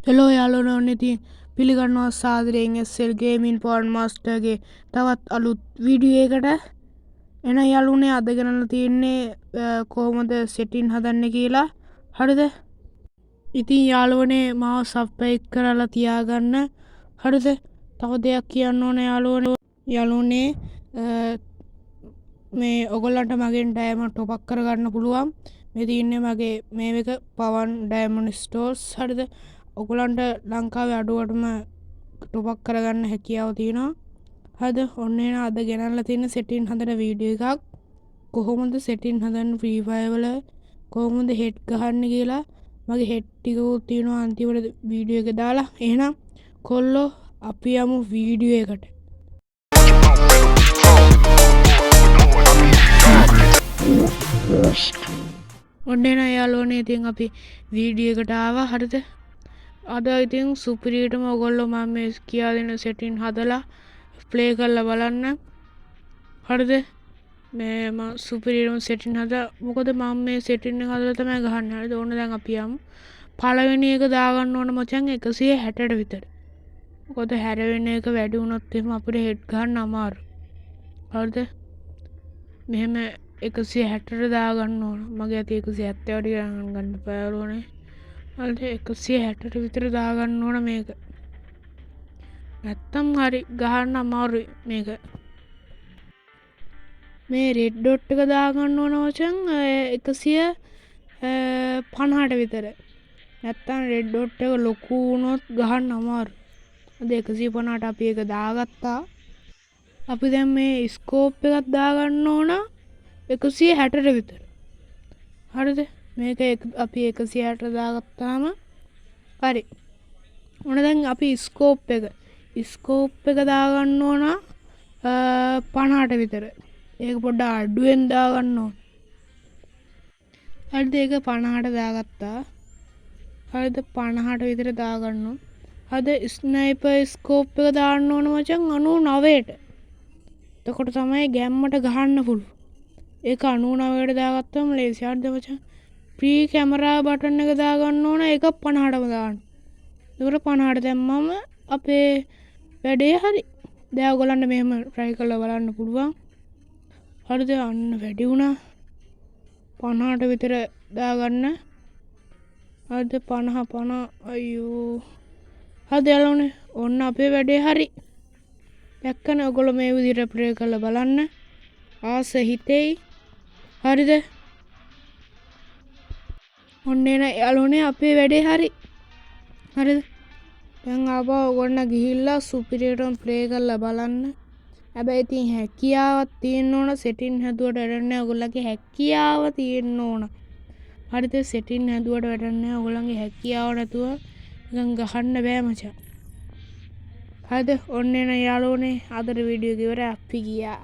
Hello යාළුවනේ ඔන්න ඉතින් පිළිගන්නවා සාදරයෙන් SL Gaming Pod Master ගේ තවත් අලුත් වීඩියෝ එකකට. එන යාළුවනේ අද ගෙනල්ලා තියෙන්නේ කොහොමද සෙටින් හදන්නේ කියලා. හරිද? ඉතින් යාළුවනේ මාව සබ්ස්ක්‍රයිබ් කරලා තියාගන්න. හරිද? තව දෙයක් කියන්න ඕනේ යාළුවනේ මේ ඔයගොල්ලන්ට මගෙන් ඩයමන්ඩ් টොප් අප් කරගන්න පුළුවන්. මේ තියෙන්නේ මගේ මේ එක පවන් ඩයමන්ඩ් ස්ටෝර්ස්. හරිද? ඔගොල්ලන්ට ලංකාවේ අඩුවටම টොප් අප් කරගන්න හැකියාව තියෙනවා. හරිද? ඔන්න එන අද ගෙනල්ලා තියෙන සෙටින් හදන වීඩියෝ එකක්. කොහොමද සෙටින් හදන්න ෆ්‍රී ෆයර් වල කොහොමද හෙඩ් ගහන්න කියලා මගේ හෙඩ් ටිකකුත් තියෙනවා අන්තිමට වීඩියෝ එක දාලා. එහෙනම් කොල්ලෝ අපි යමු වීඩියෝ එකට. ඔන්න එන යාළුවනේ ඉතින් අපි වීඩියෝ එකට ආවා. හරිද? අද ඉතින් සුපිරියටම ඔයගොල්ලෝ මම මේ කියා දෙන සෙටින් හදලා ප්ලේ කරලා බලන්න. හරිද? මේ මම සුපිරියටම සෙටින් හදලා මොකද මම මේ සෙටින් එක හදලා තමයි ගහන්නේ. හරිද? ඕන දැන් අපි යමු. පළවෙනි එක දාගන්න ඕන මචං 160ට විතර. මොකද 60 වෙනි එක වැඩි වුණොත් එහෙම අපිට හෙඩ් ගන්න අමාරු. හරිද? මෙහෙම 160ට දාගන්න ඕන. මගේ අතේ 170ට ගන්න බෑරුවනේ. හරිද? 160ට විතර දාගන්න ඕන මේක. නැත්තම් හරි ගහන්න අමාරුයි මේක. මේ රෙඩ් ඩොට් එක දාගන්න ඕන මචං 150ට විතර. නැත්තම් රෙඩ් ඩොට් එක ලොකු වුණොත් ගහන්න අමාරුයි. අද 150ට අපි ඒක දාගත්තා. අපි දැන් මේ ස්කෝප් එකක් දාගන්න ඕන 160ට විතර. හරිද? මේක අපි 160ට දාගත්තාම හරි. ඔන්න දැන් අපි ස්කෝප් එක දාගන්න ඕන 50ට විතර. ඒක පොඩ්ඩක් අඩුවෙන් දාගන්න ඕන. හරිද? ඒක 50ට දාගත්තා. හරිද? 50ට විතර දාගන්න ඕන. හරිද? ස්නයිපර් ස්කෝප් එක දාන්න ඕන මචං 99ට. එතකොට තමයි ගැම්මට ගහන්න පුළුවන්. ඒක 99ට දාගත්තම ලේසි. හරිද මචං? ප්‍රී කැමරා බටන් එක දාගන්න ඕන ඒක 50ටම දාන්න. ඒකට 50ට දැම්මම අපේ වැඩේ හරි. දැන් ඔයගොල්ලන්ට මෙහෙම try කරලා බලන්න පුළුවන්. හරිද? අන්න වැඩි වුණා. 50ට විතර දාගන්න. හරිද? 50 අයියෝ. හරිද යාළුවනේ? ඔන්න අපේ වැඩේ හරි. දැක්කනේ ඔයගොල්ලෝ මේ විදිහට ප්ලේ කරලා බලන්න. ආස හිතෙයි. හරිද? ඔන්න එන යාළුවනේ අපේ වැඩේ හරි. හරිද? දැන් ආපහු ඔයගොල්ලෝ ගිහිල්ලා සුපිරියටම ප්ලේ කරලා බලන්න. හැබැයි ඉතින් හැකියාවක් තියෙන්න ඕන. සෙටින් හැදුවට වැඩක් නැහැ. ඔයගොල්ලන්ගේ හැකියාව තියෙන්න ඕන. හරිද? සෙටින් හැදුවට වැඩක් නැහැ. ඔයගොල්ලන්ගේ හැකියාව නැතුව නිකන් ගහන්න බෑ මචං. හරිද? ඔන්න එන යාළුවනේ අදට වීඩියෝ එක ඉවරයි. අපි ගියා.